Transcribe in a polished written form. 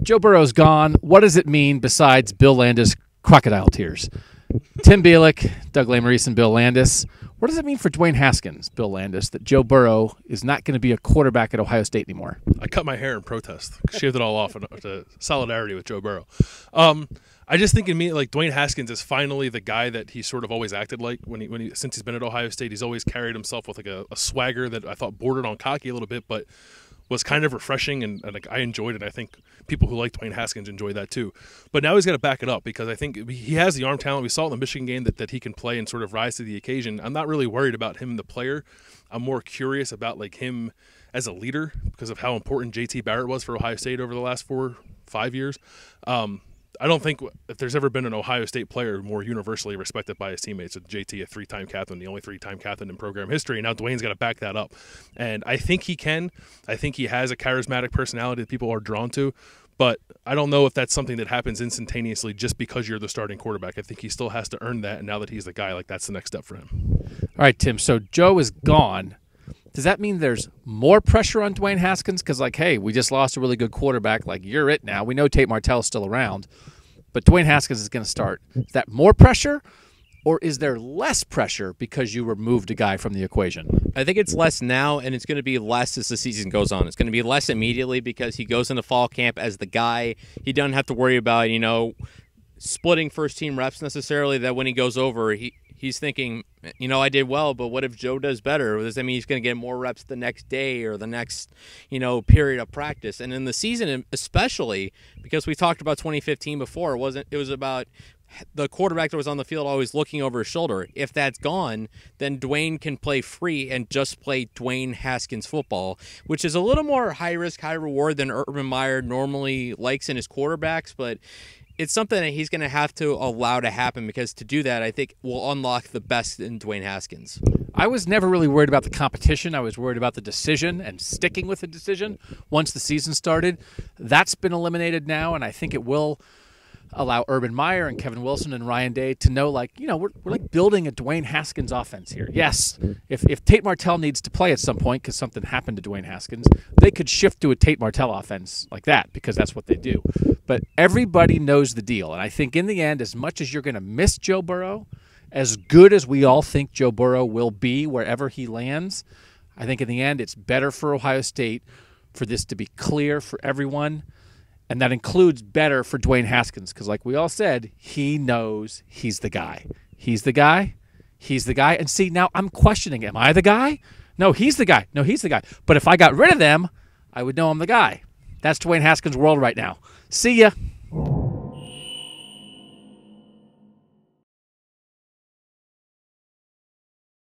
Joe Burrow's gone. What does it mean besides Bill Landis crocodile tears? Tim Bielik, Doug Lesmerises, and Bill Landis. What does it mean for Dwayne Haskins, Bill Landis, that Joe Burrow is not going to be a quarterback at Ohio State anymore? I cut my hair in protest, shaved it all off in solidarity with Joe Burrow. I just think like Dwayne Haskins is finally the guy that he sort of always acted like since he's been at Ohio State. He's always carried himself with like a swagger that I thought bordered on cocky a little bit, but was kind of refreshing, and like I enjoyed it. I think people who like Dwayne Haskins enjoy that too. But now he's got to back it up because I think he has the arm talent. We saw it in the Michigan game that he can play and sort of rise to the occasion. I'm not really worried about him, the player. I'm more curious about like him as a leader because of how important JT Barrett was for Ohio State over the last 4-5 years. I don't think if there's ever been an Ohio State player more universally respected by his teammates, JT, a 3-time captain, the only 3-time captain in program history. And now Dwayne's got to back that up. And I think he can. I think he has a charismatic personality that people are drawn to. But I don't know if that's something that happens instantaneously just because you're the starting quarterback. I think he still has to earn that. And now that he's the guy, like that's the next step for him. All right, Tim. So Joe is gone. Does that mean there's more pressure on Dwayne Haskins? Because, like, hey, we just lost a really good quarterback. Like, you're it now. We know Tate Martell's still around. But Dwayne Haskins is going to start. Is that more pressure, or is there less pressure because you removed a guy from the equation? I think it's less now, and it's going to be less as the season goes on. It's going to be less immediately because he goes into fall camp as the guy. He doesn't have to worry about, splitting first-team reps necessarily, that when he goes over, he's thinking, I did well, but what if Joe does better? Does that mean he's going to get more reps the next day or the next, period of practice? And in the season, especially, because we talked about 2015 before, it was about the quarterback that was on the field always looking over his shoulder. If that's gone, then Dwayne can play free and just play Dwayne Haskins football, which is a little more high risk, high reward than Urban Meyer normally likes in his quarterbacks, but it's something that he's going to have to allow to happen because to do that, I think, will unlock the best in Dwayne Haskins. I was never really worried about the competition. I was worried about the decision and sticking with the decision once the season started. That's been eliminated now, and I think it will allow Urban Meyer and Kevin Wilson and Ryan Day to know, we're like building a Dwayne Haskins offense here. Yes, if Tate Martell needs to play at some point because something happened to Dwayne Haskins, they could shift to a Tate Martell offense like that because that's what they do. But everybody knows the deal, and I think in the end, as much as you're going to miss Joe Burrow, as good as we all think Joe Burrow will be wherever he lands, I think in the end it's better for Ohio State for this to be clear for everyone. And that includes better for Dwayne Haskins because, like we all said, he knows he's the guy. He's the guy. He's the guy. And see, now I'm questioning, am I the guy? No, he's the guy. No, he's the guy. But if I got rid of them, I would know I'm the guy. That's Dwayne Haskins' world right now. See ya.